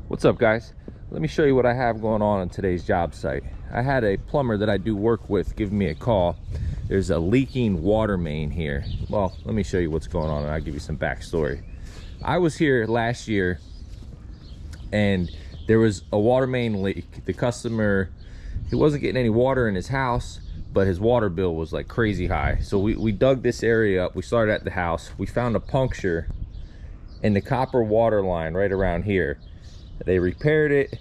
What's up, guys? Let me show you what I have going on today's job site. I had a plumber that I do work with give me a call. There's a leaking water main here. Well, let me show you what's going on and I'll give you some backstory. I was here last year and there was a water main leak. The customer, he wasn't getting any water in his house, but his water bill was like crazy high. So we dug this area up. We started at the house. We found a puncture in the copper water line right around here. They repaired it.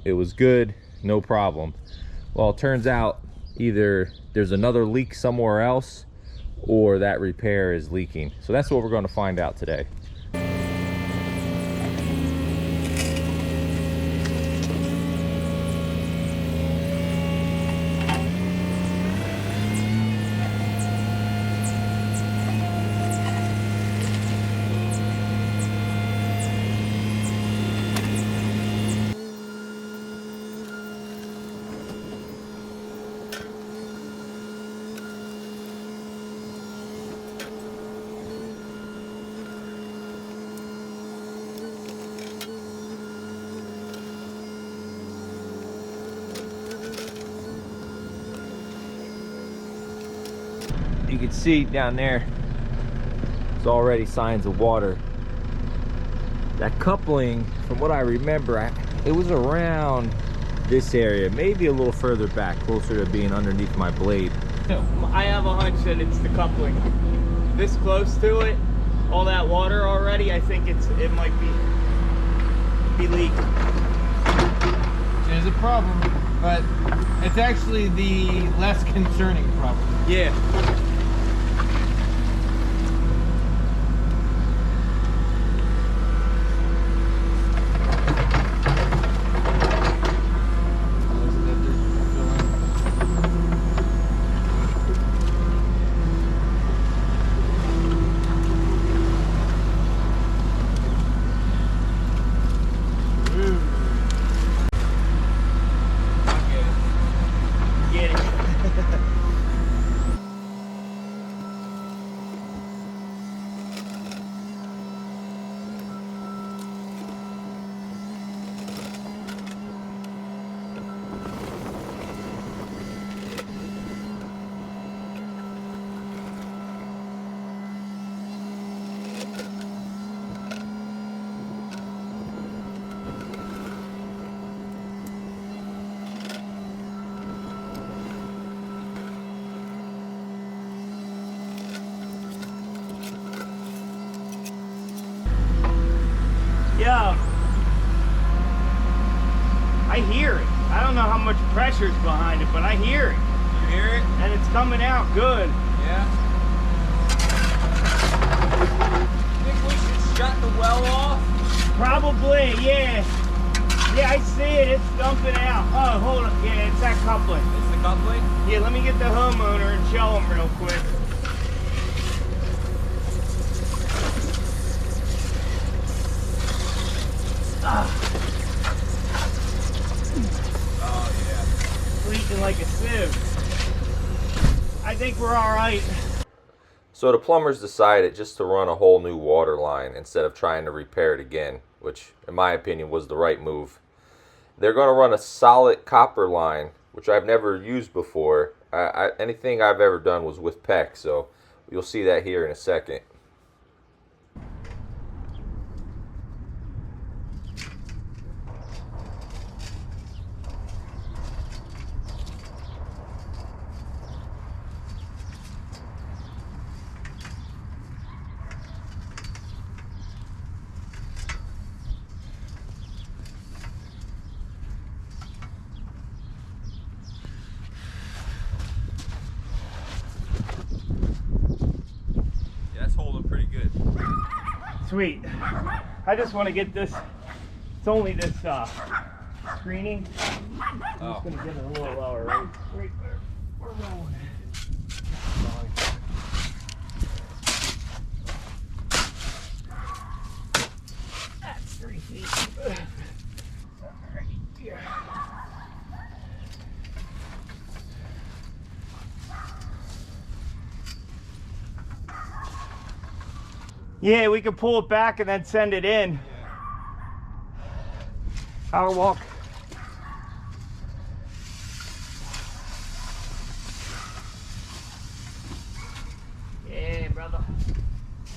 It was good, no problem. Well, it turns out either there's another leak somewhere else or that repair is leaking. So that's what we're going to find out today. You can see down there, there's already signs of water. That coupling, from what I remember, it was around this area, maybe a little further back, closer to being underneath my blade. I have a hunch that it's the coupling. This close to it, all that water already, I think it might be leaking. There's a problem, but it's actually the less concerning problem. Yeah. Yeah, I hear it. I don't know how much pressure's behind it, but I hear it. You hear it? And it's coming out good. Yeah. Think we should shut the well off? Probably, yeah. Yeah, I see it. It's dumping out. Oh, hold on. Yeah, it's that coupling. It's the coupling? Yeah, let me get the homeowner and show him real quick. Oh, yeah. Leaking like a sieve. I think we're all right. So the plumbers decided just to run a whole new water line instead of trying to repair it again, which in my opinion was the right move. They're going to run a solid copper line, which I've never used before. Anything I've ever done was with PEX, so you'll see that here in a second. That's holding pretty good. Sweet. I just want to get this. It's only this screening. I'm just going to get it a little lower, right there. We're rolling. That's 3 feet. All right, here. Yeah, we could pull it back and then send it in. Power walk. Yeah, brother.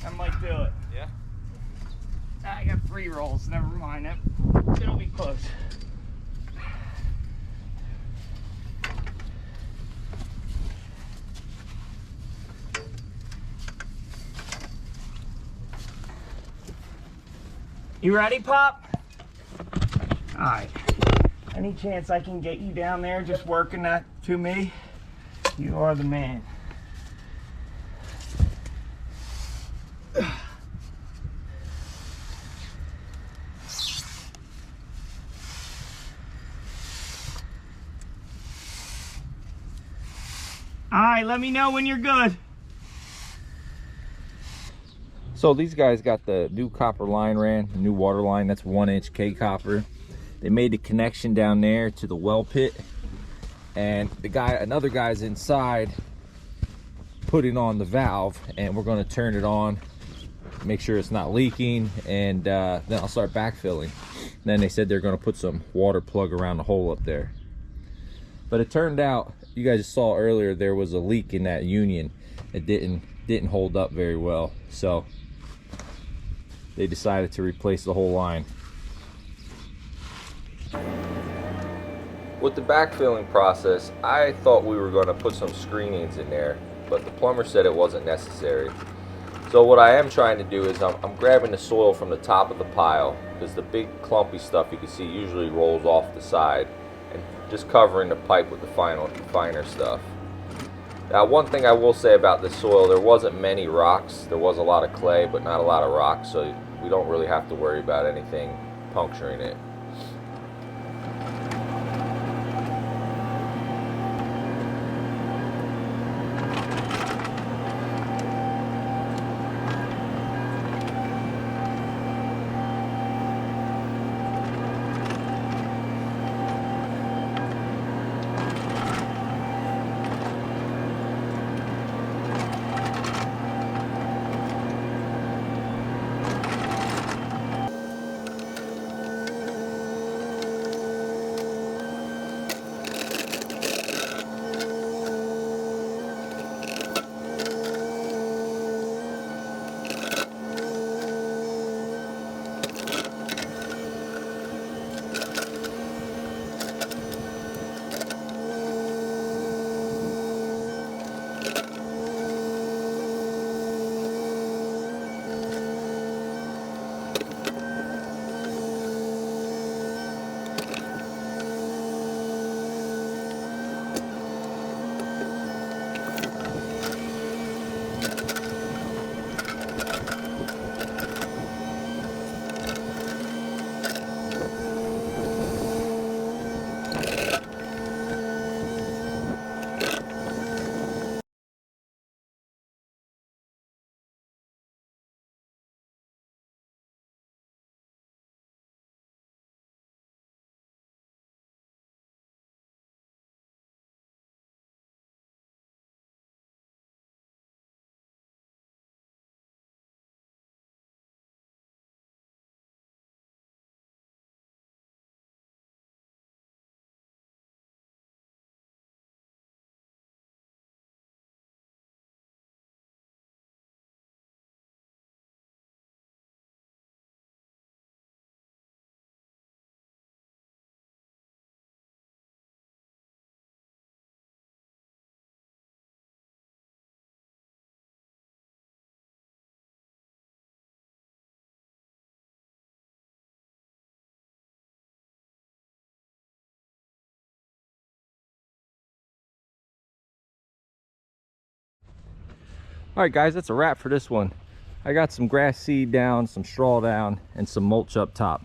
I might do it. Yeah. I got 3 rolls. Never mind. It'll be close. You ready, Pop? All right. Any chance I can get you down there just working that to me? You are the man. All right, let me know when you're good. So these guys got the new copper line ran, the new water line. That's 1-inch K copper. They made the connection down there to the well pit, and another guy's inside putting on the valve, and we're going to turn it on, make sure it's not leaking, and then I'll start backfilling. Then they said they're going to put some water plug around the hole up there. But it turned out, you guys saw earlier, there was a leak in that union. It didn't hold up very well, so they decided to replace the whole line. With the backfilling process, I thought we were going to put some screenings in there, but the plumber said it wasn't necessary. So what I am trying to do is I'm grabbing the soil from the top of the pile, because the big clumpy stuff you can see usually rolls off the side, and just covering the pipe with the finer stuff. Now, one thing I will say about this soil, there wasn't many rocks. There was a lot of clay, but not a lot of rocks, so we don't really have to worry about anything puncturing it. All right, guys, that's a wrap for this one. I got some grass seed down, some straw down, and some mulch up top.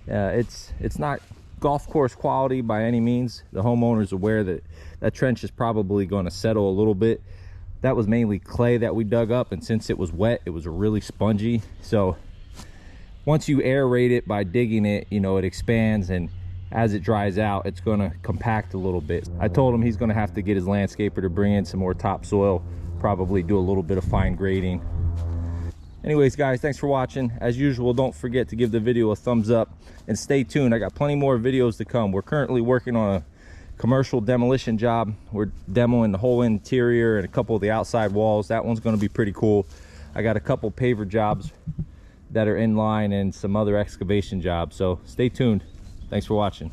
It's not golf course quality by any means. The homeowner's aware that that trench is probably going to settle a little bit. That was mainly clay that we dug up, and since it was wet, it was really spongy. So once you aerate it by digging it, you know, it expands, and as it dries out, it's going to compact a little bit. I told him he's going to have to get his landscaper to bring in some more topsoil, probably do a little bit of fine grading. Anyways, guys, thanks for watching. As usual, don't forget to give the video a thumbs up and stay tuned. I got plenty more videos to come. We're currently working on a commercial demolition job. We're demoing the whole interior and a couple of the outside walls. That one's going to be pretty cool. I got a couple paver jobs that are in line and some other excavation jobs, so stay tuned. Thanks for watching.